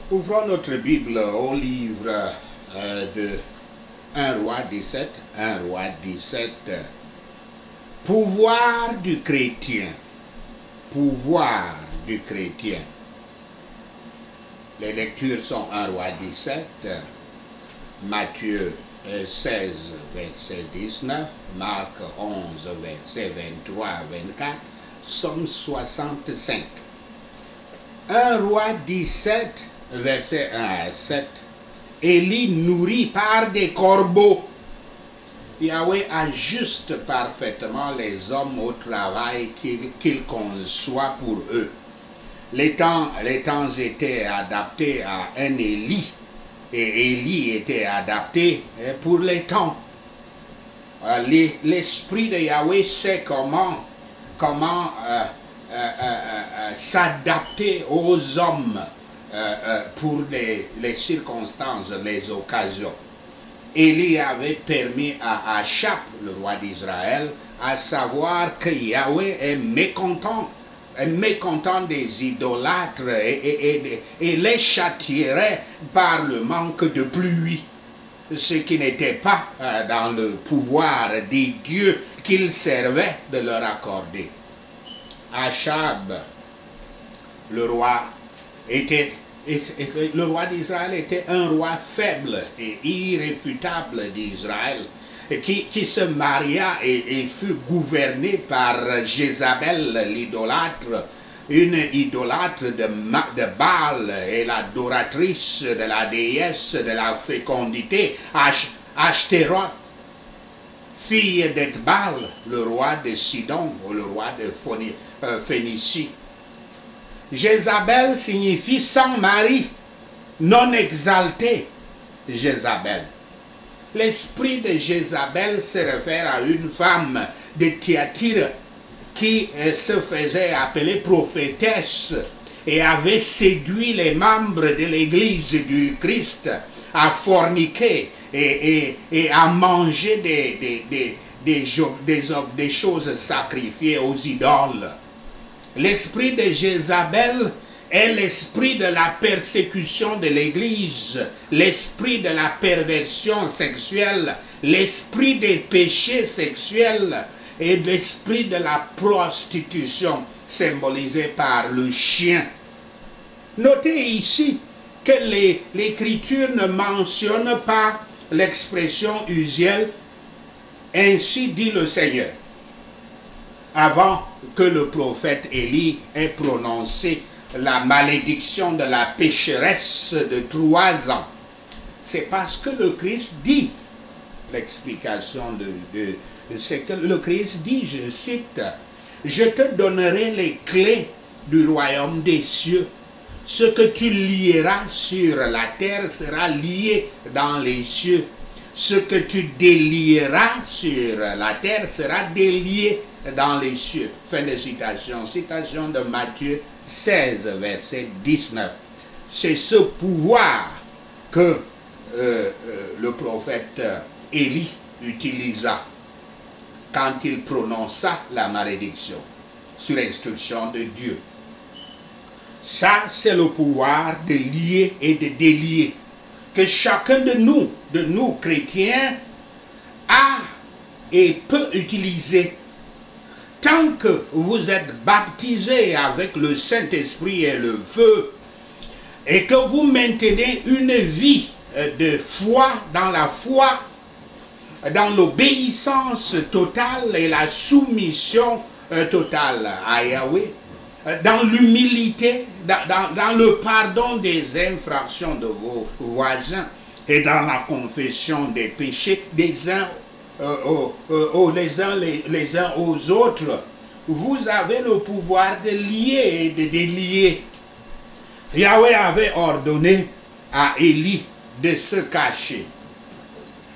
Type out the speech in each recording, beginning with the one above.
Ouvrons notre Bible au livre de 1 Roi 17. 1 Roi 17. Pouvoir du chrétien. Pouvoir du chrétien. Les lectures sont 1 Roi 17, Matthieu 16, verset 19, Marc 11, verset 23 à 24, Psaume 65. 1 Roi 17, verset 1 à 7. Élie nourri par des corbeaux. Yahweh ajuste parfaitement les hommes au travail qu'il conçoit pour eux. Les temps étaient adaptés à un Élie, et Élie était adapté pour les temps. L'esprit de Yahweh sait comment s'adapter aux hommes pour les circonstances, les occasions. Élie avait permis à Achab, le roi d'Israël, à savoir que Yahweh est mécontent des idolâtres et les châtierait par le manque de pluie, ce qui n'était pas dans le pouvoir des dieux qu'il servait de leur accorder. Achab, le roi d'Israël était un roi faible et irréfutable d'Israël, qui se maria et fut gouverné par Jézabel, l'idolâtre, une idolâtre de Baal et l'adoratrice de la déesse de la fécondité, Ashtaroth, fille d'Ethbal, le roi de Sidon, ou le roi de Phénicie. Jézabel signifie sans mari, non exalté. Jézabel. L'esprit de Jézabel se réfère à une femme de Thyatire qui se faisait appeler prophétesse et avait séduit les membres de l'église du Christ à forniquer et à manger des choses sacrifiées aux idoles. L'esprit de Jézabel est l'esprit de la persécution de l'Église, l'esprit de la perversion sexuelle, l'esprit des péchés sexuels et l'esprit de la prostitution, symbolisé par le chien. Notez ici que l'Écriture ne mentionne pas l'expression usuelle « ainsi dit le Seigneur » avant que le prophète Élie ait prononcé la malédiction de la pécheresse de 3 ans. C'est parce que le Christ dit, l'explication de ce que le Christ dit, je cite, « Je te donnerai les clés du royaume des cieux. Ce que tu lieras sur la terre sera lié dans les cieux. Ce que tu délieras sur la terre sera délié dans les cieux. » Fin de citation. Citation de Matthieu 16, verset 19. C'est ce pouvoir que le prophète Élie utilisa quand il prononça la malédiction sur instruction de Dieu. Ça, c'est le pouvoir de lier et de délier que chacun de nous chrétiens, a et peut utiliser. Tant que vous êtes baptisés avec le Saint-Esprit et le feu, et que vous maintenez une vie de foi, dans l'obéissance totale et la soumission totale à Yahweh, dans l'humilité, dans le pardon des infractions de vos voisins et dans la confession des péchés des uns les uns aux autres, vous avez le pouvoir de lier et de délier. Yahweh avait ordonné à Élie de se cacher.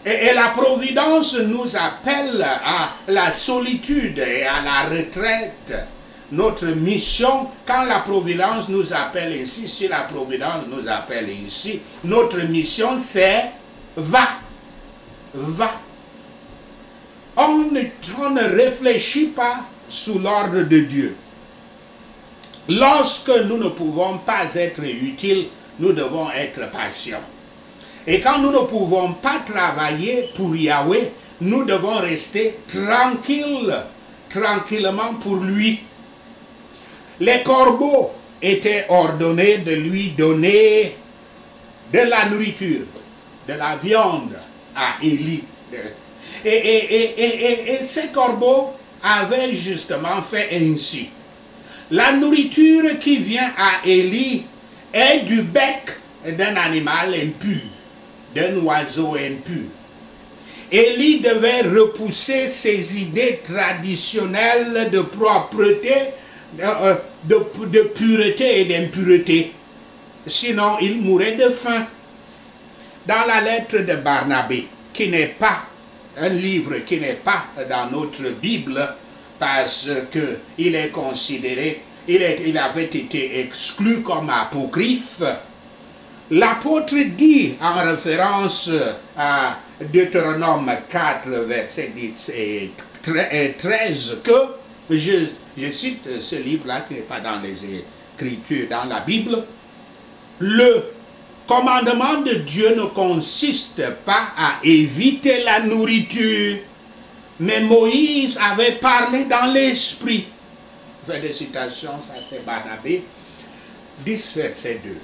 Et la providence nous appelle à la solitude et à la retraite. Notre mission, quand la providence nous appelle ici, si la providence nous appelle ici, notre mission c'est va. On ne réfléchit pas sous l'ordre de Dieu. Lorsque nous ne pouvons pas être utiles nous devons être patients. Et quand nous ne pouvons pas travailler pour Yahweh, nous devons rester tranquillement pour lui. Les corbeaux étaient ordonnés de lui donner de la nourriture, de la viande à Élie. Et ces corbeaux avaient justement fait ainsi. La nourriture qui vient à Élie est du bec d'un animal impur, d'un oiseau impur. Élie devait repousser ses idées traditionnelles de propreté, de pureté et d'impureté. Sinon, il mourrait de faim. Dans la lettre de Barnabé, qui n'est pas un livre qui n'est pas dans notre Bible, parce qu'il est considéré, il avait été exclu comme apocryphe, l'apôtre dit en référence à Deutéronome 4, verset 10 et 13, que, je cite ce livre-là qui n'est pas dans les Écritures, dans la Bible, le commandement de Dieu ne consiste pas à éviter la nourriture, mais Moïse avait parlé dans l'esprit. Fin de citation, ça c'est Barnabé, 10 verset 2.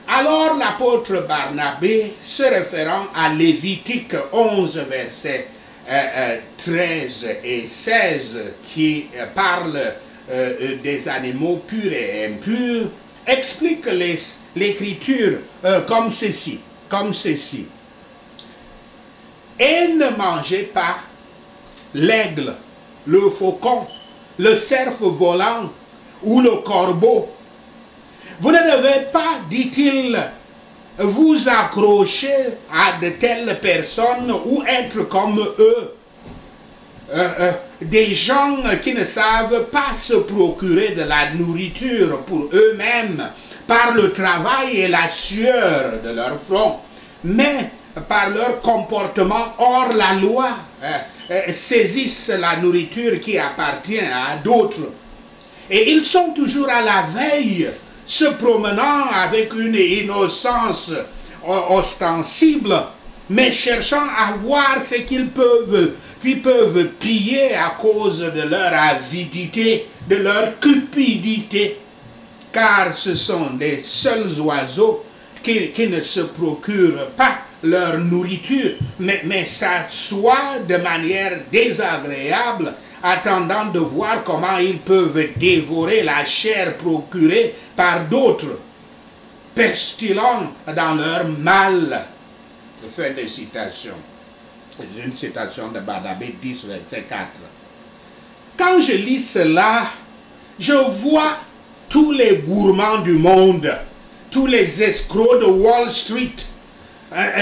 Alors l'apôtre Barnabé, se référant à Lévitique 11 verset 13 et 16, qui parle des animaux purs et impurs, explique l'écriture comme ceci. Et ne mangez pas l'aigle, le faucon, le cerf volant ou le corbeau. Vous ne devez pas, dit-il, vous accrocher à de telles personnes ou être comme eux. Des gens qui ne savent pas se procurer de la nourriture pour eux-mêmes par le travail et la sueur de leur front, mais par leur comportement hors la loi, saisissent la nourriture qui appartient à d'autres. Et ils sont toujours à la veille, se promenant avec une innocence ostensible, mais cherchant à voir ce qu'ils peuvent piller à cause de leur avidité, de leur cupidité, car ce sont des seuls oiseaux qui ne se procurent pas leur nourriture, mais s'assoient de manière désagréable, attendant de voir comment ils peuvent dévorer la chair procurée par d'autres, pestilents dans leur mal. Fin de citation. C'est une citation de Barnabé 10, verset 4. Quand je lis cela, je vois tous les gourmands du monde, tous les escrocs de Wall Street,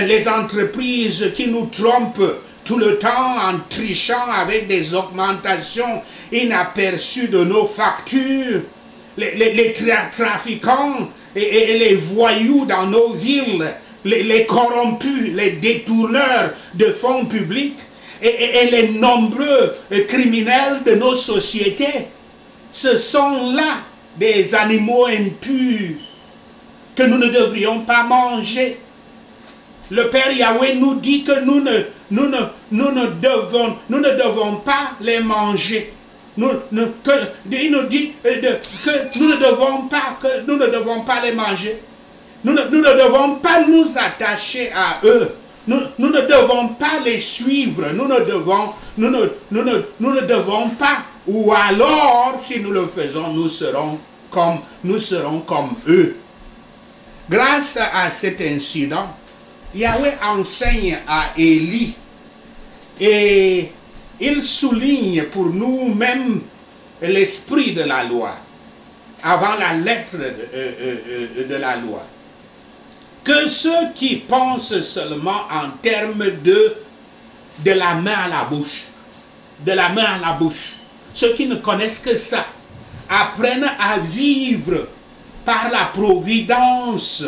les entreprises qui nous trompent tout le temps en trichant avec des augmentations inaperçues de nos factures, les trafiquants et les voyous dans nos villes, les corrompus, les détourneurs de fonds publics et les nombreux criminels de nos sociétés. Ce sont là des animaux impurs que nous ne devrions pas manger. Le Père Yahweh nous dit que nous ne devons pas les manger. Il nous dit que nous ne devons pas les manger. Nous ne devons pas nous attacher à eux. Nous ne devons pas les suivre. Nous ne devons pas. Ou alors, si nous le faisons, nous serons comme eux. Grâce à cet incident, Yahweh enseigne à Élie et il souligne pour nous-mêmes l'esprit de la loi, avant la lettre de la loi. Que ceux qui pensent seulement en termes de la main à la bouche, ceux qui ne connaissent que ça, apprennent à vivre par la providence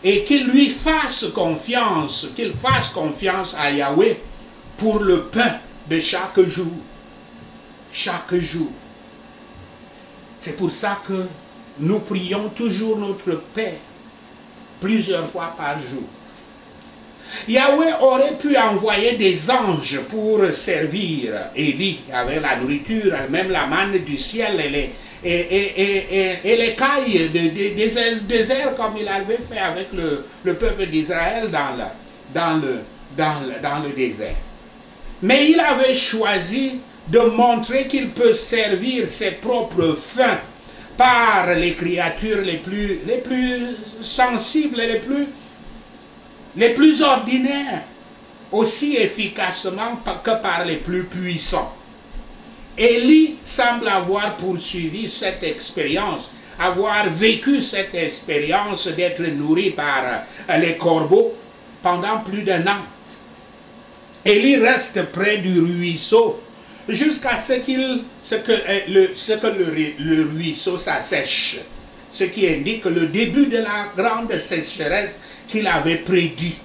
et qu'ils lui fassent confiance, qu'ils fassent confiance à Yahweh pour le pain de chaque jour. Chaque jour. C'est pour ça que nous prions toujours notre Père plusieurs fois par jour. Yahweh aurait pu envoyer des anges pour servir Élie avec la nourriture, même la manne du ciel et les cailles des déserts comme il avait fait avec le peuple d'Israël dans le désert. Mais il avait choisi de montrer qu'il peut servir ses propres fins par les créatures les plus sensibles et les plus ordinaires, aussi efficacement que par les plus puissants. Élie semble avoir poursuivi cette expérience, avoir vécu cette expérience d'être nourri par les corbeaux pendant plus d'1 an. Élie reste près du ruisseau jusqu'à ce que le ruisseau s'assèche, ce qui indique le début de la grande sécheresse qu'il avait prédit.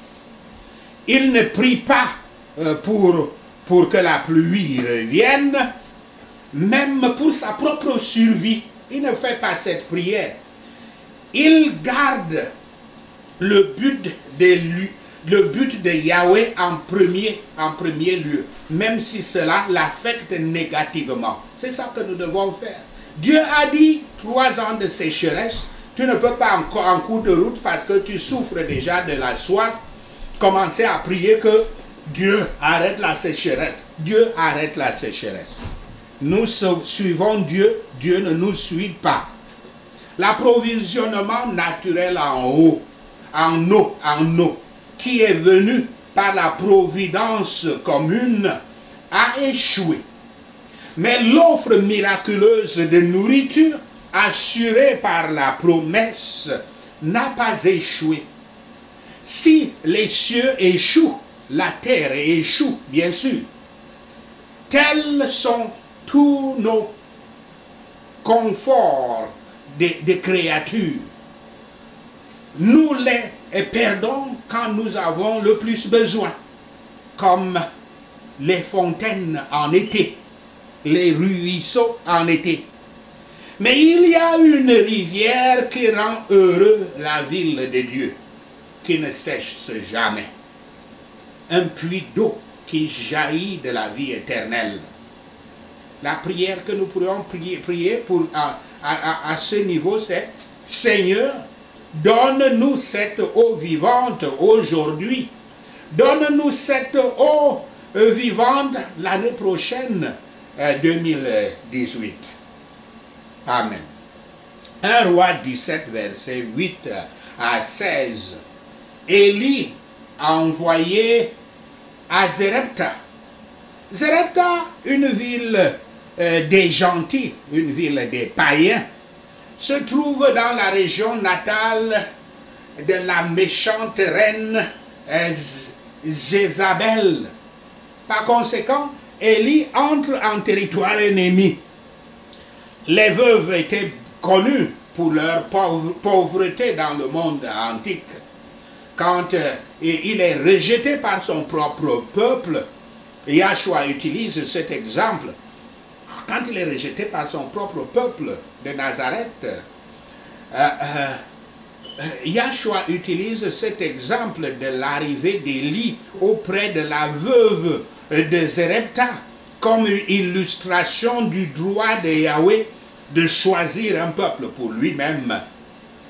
Il ne prie pas pour que la pluie revienne, même pour sa propre survie. Il ne fait pas cette prière. Il garde le but de Yahweh en premier lieu, même si cela l'affecte négativement. C'est ça que nous devons faire. Dieu a dit 3 ans de sécheresse. Tu ne peux pas encore en cours de route parce que tu souffres déjà de la soif, commencer à prier que Dieu arrête la sécheresse. Dieu arrête la sécheresse. Nous suivons Dieu, Dieu ne nous suit pas. L'approvisionnement naturel en eau, qui est venu par la providence commune, a échoué. Mais l'offre miraculeuse de nourriture assurée par la promesse n'a pas échoué. Si les cieux échouent, la terre échoue, bien sûr. Tels sont tous nos conforts de créatures. Nous les perdons quand nous avons le plus besoin, comme les fontaines en été, les ruisseaux en été. Mais il y a une rivière qui rend heureux la ville de Dieu, qui ne sèche jamais. Un puits d'eau qui jaillit de la vie éternelle. La prière que nous pourrions prier à ce niveau, c'est « Seigneur, donne-nous cette eau vivante aujourd'hui. Donne-nous cette eau vivante l'année prochaine, 2018. » Amen. 1 Roi 17, verset 8 à 16. Élie a envoyé à Zerepta. Zerepta, une ville des gentils, une ville des païens, se trouve dans la région natale de la méchante reine Jézabel. Par conséquent, Élie entre en territoire ennemi. Les veuves étaient connues pour leur pauvreté dans le monde antique. Quand il est rejeté par son propre peuple, Yahshua utilise cet exemple. Quand il est rejeté par son propre peuple de Nazareth, Yahshua utilise cet exemple de l'arrivée d'Élie auprès de la veuve de Zerepta comme une illustration du droit de Yahweh de choisir un peuple pour lui-même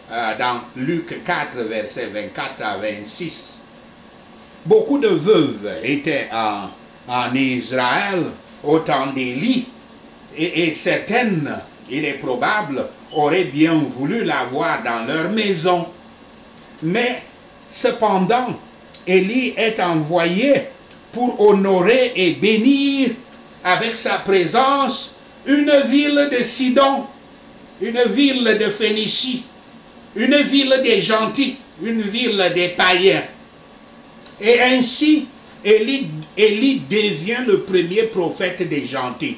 dans Luc 4, versets 24 à 26. Beaucoup de veuves étaient en Israël au temps d'Élie et certaines, il est probable, auraient bien voulu l'avoir dans leur maison. Mais cependant, Élie est envoyé pour honorer et bénir avec sa présence une ville de Sidon, une ville de Phénicie, une ville des gentils, une ville des païens. Et ainsi, Élie devient le premier prophète des gentils.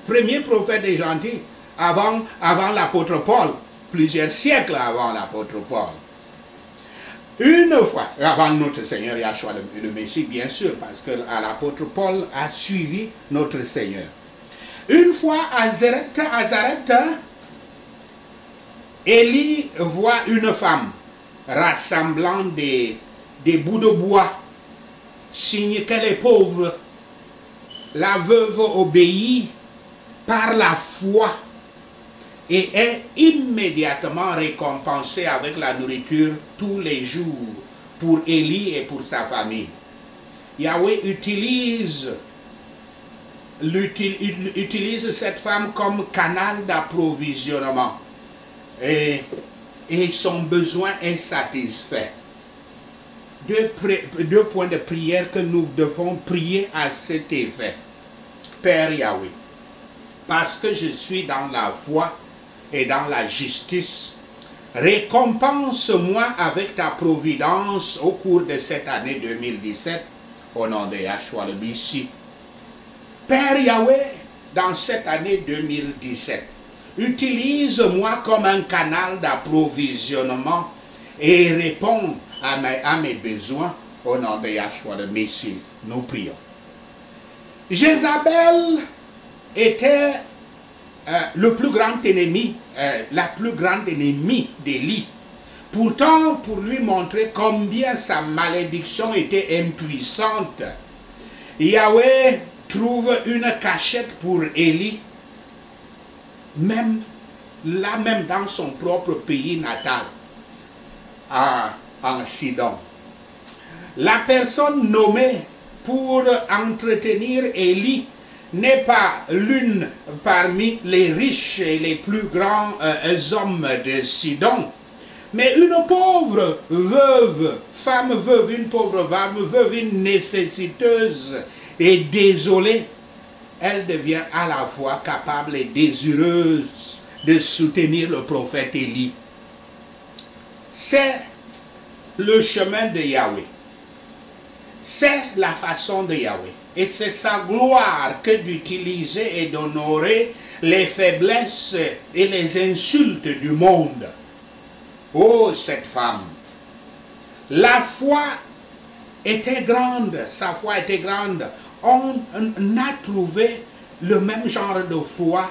Premier prophète des gentils avant l'apôtre Paul, plusieurs siècles avant l'apôtre Paul. Une fois, avant notre Seigneur Yahshua le Messie, bien sûr, parce que l'apôtre Paul a suivi notre Seigneur. Une fois à Zarepta, Élie voit une femme rassemblant des bouts de bois, signe qu'elle est pauvre. La veuve obéit par la foi et est immédiatement récompensée avec la nourriture tous les jours pour Élie et pour sa famille. Yahweh utilise cette femme comme canal d'approvisionnement et son besoin est satisfait. Deux points de prière que nous devons prier à cet effet. Père Yahweh, parce que je suis dans la foi et dans la justice, récompense-moi avec ta providence au cours de cette année 2017, au nom de Yahshua le Messie. Père Yahweh, dans cette année 2017, utilise-moi comme un canal d'approvisionnement et réponds à mes besoins au nom de Yahshua le Messie. Nous prions. Jézabel était le plus grand ennemi, la plus grande ennemie d'Élie. Pourtant, pour lui montrer combien sa malédiction était impuissante, Yahweh trouve une cachette pour Élie, même dans son propre pays natal, en Sidon. La personne nommée pour entretenir Élie n'est pas l'une parmi les riches et les plus grands hommes de Sidon, mais une pauvre veuve, femme veuve, une pauvre femme veuve, une nécessiteuse et désolée. Elle devient à la fois capable et désireuse de soutenir le prophète Élie. C'est le chemin de Yahweh. C'est la façon de Yahweh. Et c'est sa gloire que d'utiliser et d'honorer les faiblesses et les insultes du monde. Oh, cette femme! La foi était grande, sa foi était grande. On a trouvé le même genre de foi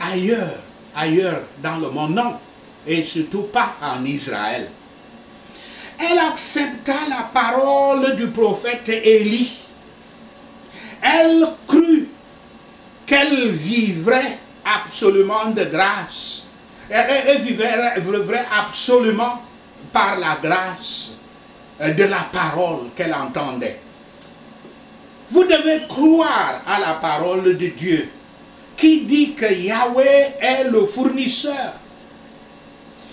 ailleurs dans le monde, non, et surtout pas en Israël. Elle accepta la parole du prophète Élie. Elle crut qu'elle vivrait absolument de grâce. Elle vivrait absolument par la grâce de la parole qu'elle entendait. Vous devez croire à la parole de Dieu qui dit que Yahweh est le fournisseur.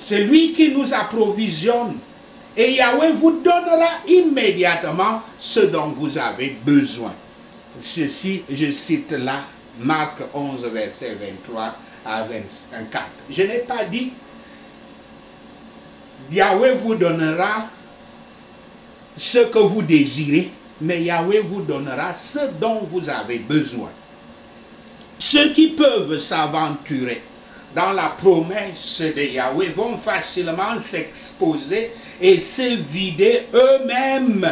C'est lui qui nous approvisionne. Et Yahweh vous donnera immédiatement ce dont vous avez besoin. Ceci, je cite là, Marc 11, verset 23 à 24. Je n'ai pas dit, Yahweh vous donnera ce que vous désirez, mais Yahweh vous donnera ce dont vous avez besoin. Ceux qui peuvent s'aventurer dans la promesse de Yahweh vont facilement s'exposer et se vider eux-mêmes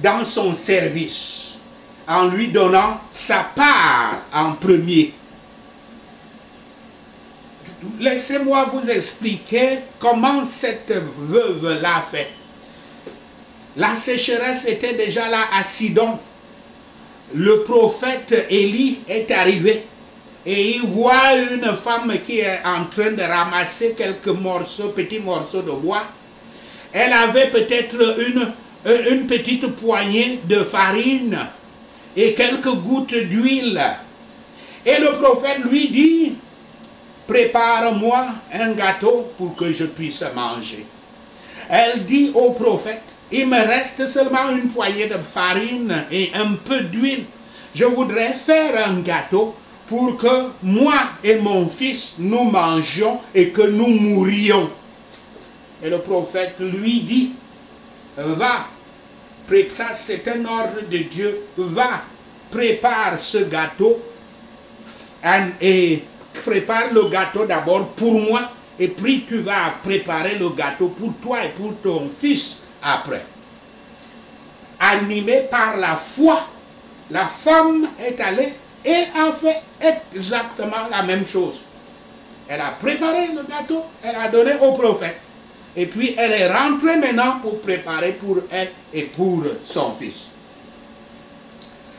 dans son service, en lui donnant sa part en premier. Laissez-moi vous expliquer comment cette veuve l'a fait. La sécheresse était déjà là à Sidon. Le prophète Élie est arrivé et il voit une femme qui est en train de ramasser quelques petits morceaux de bois. Elle avait peut-être une petite poignée de farine et quelques gouttes d'huile. Et le prophète lui dit, prépare-moi un gâteau pour que je puisse manger. Elle dit au prophète, il me reste seulement une poignée de farine et un peu d'huile. Je voudrais faire un gâteau pour que moi et mon fils nous mangions et que nous mourions. Et le prophète lui dit, va, ça c'est un ordre de Dieu, va, prépare ce gâteau et prépare le gâteau d'abord pour moi et puis tu vas préparer le gâteau pour toi et pour ton fils après. Animée par la foi, la femme est allée et a fait exactement la même chose. Elle a préparé le gâteau, elle a donné au prophète. Et puis elle est rentrée maintenant pour préparer pour elle et pour son fils.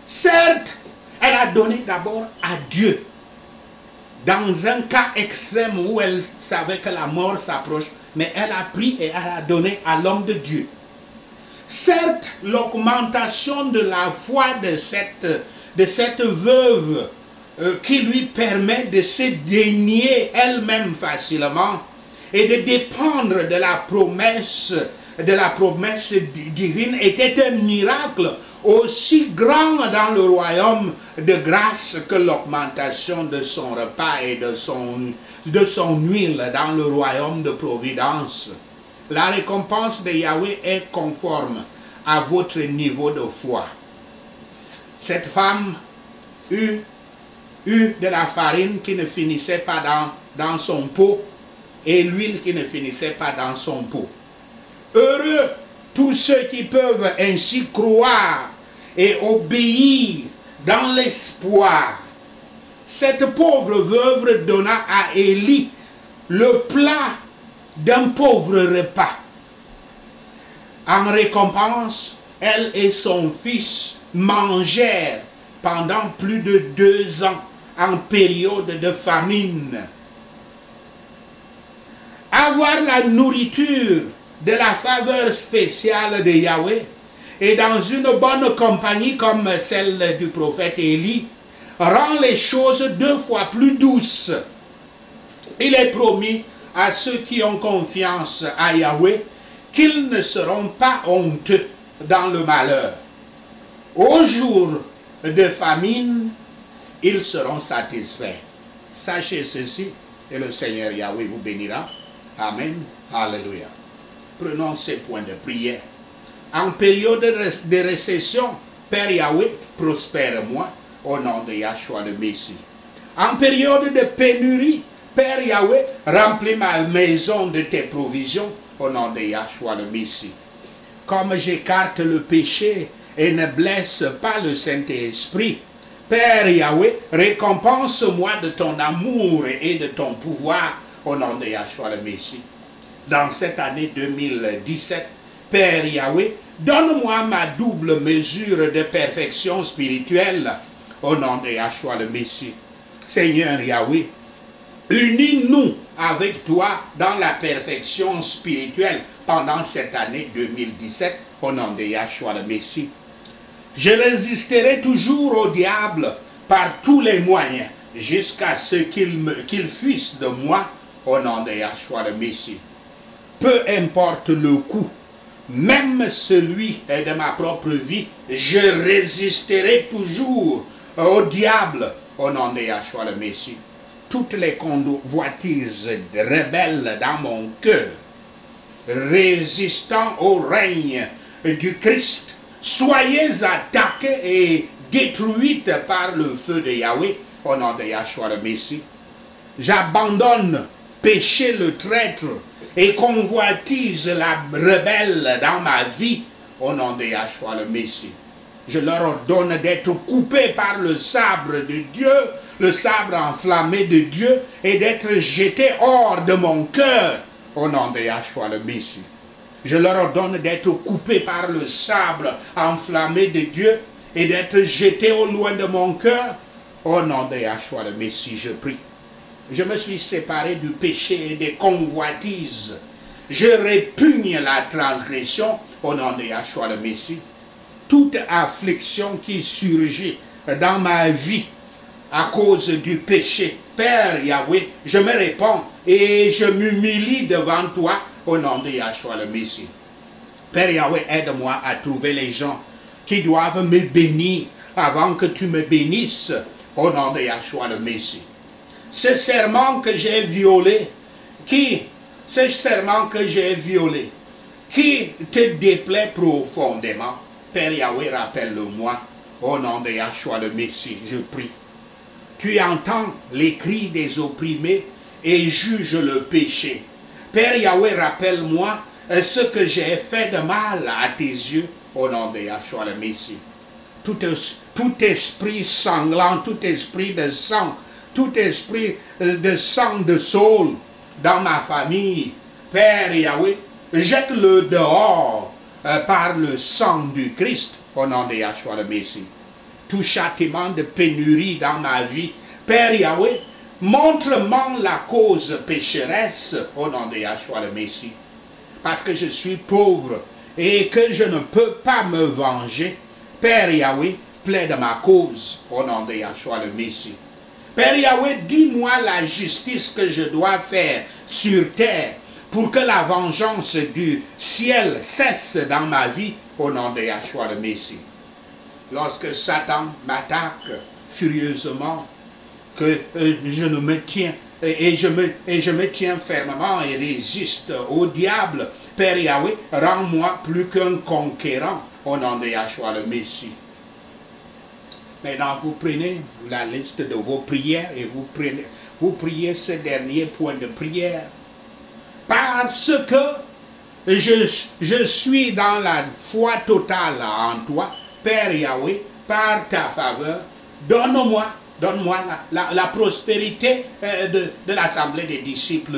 Certes, elle a donné d'abord à Dieu. Dans un cas extrême où elle savait que la mort s'approche, mais elle a pris et elle a donné à l'homme de Dieu. Certes, l'augmentation de la foi de cette veuve qui lui permet de se dénier elle-même facilement et de dépendre de la promesse divine était un miracle aussi grand dans le royaume de grâce que l'augmentation de son repas et de son huile dans le royaume de providence. La récompense de Yahweh est conforme à votre niveau de foi. Cette femme eut de la farine qui ne finissait pas dans son pot et l'huile qui ne finissait pas dans son pot. Heureux tous ceux qui peuvent ainsi croire et obéir dans l'espoir. Cette pauvre veuve donna à Élie le plat d'un pauvre repas. En récompense, elle et son fils mangèrent pendant plus de 2 ans en période de famine. Avoir la nourriture de la faveur spéciale de Yahweh et dans une bonne compagnie comme celle du prophète Élie rend les choses 2 fois plus douces. Il est promis à ceux qui ont confiance à Yahweh qu'ils ne seront pas honteux dans le malheur. Au jour de famine, ils seront satisfaits. Sachez ceci et le Seigneur Yahweh vous bénira. Amen. Alléluia. Prenons ces points de prière. En période de récession, Père Yahweh, prospère-moi au nom de Yahshua le Messie. En période de pénurie, Père Yahweh, remplis ma maison de tes provisions au nom de Yahshua le Messie. Comme j'écarte le péché et ne blesse pas le Saint-Esprit, Père Yahweh, récompense-moi de ton amour et de ton pouvoir au nom de Yahshua le Messie. Dans cette année 2017, Père Yahweh, donne-moi ma double mesure de perfection spirituelle au nom de Yahshua le Messie. Seigneur Yahweh, unis-nous avec toi dans la perfection spirituelle pendant cette année 2017 au nom de Yahshua le Messie. Je résisterai toujours au diable par tous les moyens jusqu'à ce qu'il fuisse de moi au nom de Yahshua le Messie. Peu importe le coût, même celui de ma propre vie, je résisterai toujours au diable au nom de Yahshua le Messie. Toutes les convoitises rebelles dans mon cœur, résistant au règne du Christ, soyez attaquées et détruites par le feu de Yahweh au nom de Yahshua le Messie. J'abandonne péché le traître et convoitise la rebelle dans ma vie au nom de Yahshua le Messie. Je leur ordonne d'être coupés par le sabre de Dieu, le sabre enflammé de Dieu, et d'être jetés hors de mon cœur au nom de Yahshua le Messie. Je leur ordonne d'être coupés par le sabre enflammé de Dieu et d'être jetés au loin de mon cœur au nom de Yahshua le Messie, je prie. Je me suis séparé du péché et des convoitises. Je répugne la transgression au nom de Yahshua le Messie. Toute affliction qui surgit dans ma vie à cause du péché, Père Yahweh, je me répands et je m'humilie devant toi au nom de Yahshua le Messie. Père Yahweh, aide-moi à trouver les gens qui doivent me bénir avant que tu me bénisses au nom de Yahshua le Messie. Ce serment que j'ai violé, qui te déplaît profondément, Père Yahweh, rappelle-le-moi, au nom de Yahshua le Messie, je prie. Tu entends les cris des opprimés et juges le péché. Père Yahweh, rappelle-moi ce que j'ai fait de mal à tes yeux, au nom de Yahshua le Messie. Tout esprit sanglant, tout esprit de sang, tout esprit de sang de Saul dans ma famille, Père Yahweh, jette-le dehors par le sang du Christ, au nom de Yahshua le Messie. Tout châtiment de pénurie dans ma vie, Père Yahweh, montre-moi la cause pécheresse, au nom de Yahshua le Messie. Parce que je suis pauvre et que je ne peux pas me venger, Père Yahweh, plaide ma cause, au nom de Yahshua le Messie. Père Yahweh, dis-moi la justice que je dois faire sur terre pour que la vengeance du ciel cesse dans ma vie, au nom de Yahshua le Messie. Lorsque Satan m'attaque furieusement, que je ne me tiens et je me tiens fermement et résiste au diable, Père Yahweh, rends-moi plus qu'un conquérant, au nom de Yahshua le Messie. Maintenant, vous prenez la liste de vos prières et vous priez ce dernier point de prière. Parce que je suis dans la foi totale en toi, Père Yahweh, par ta faveur, donne-moi la prospérité de l'assemblée des disciples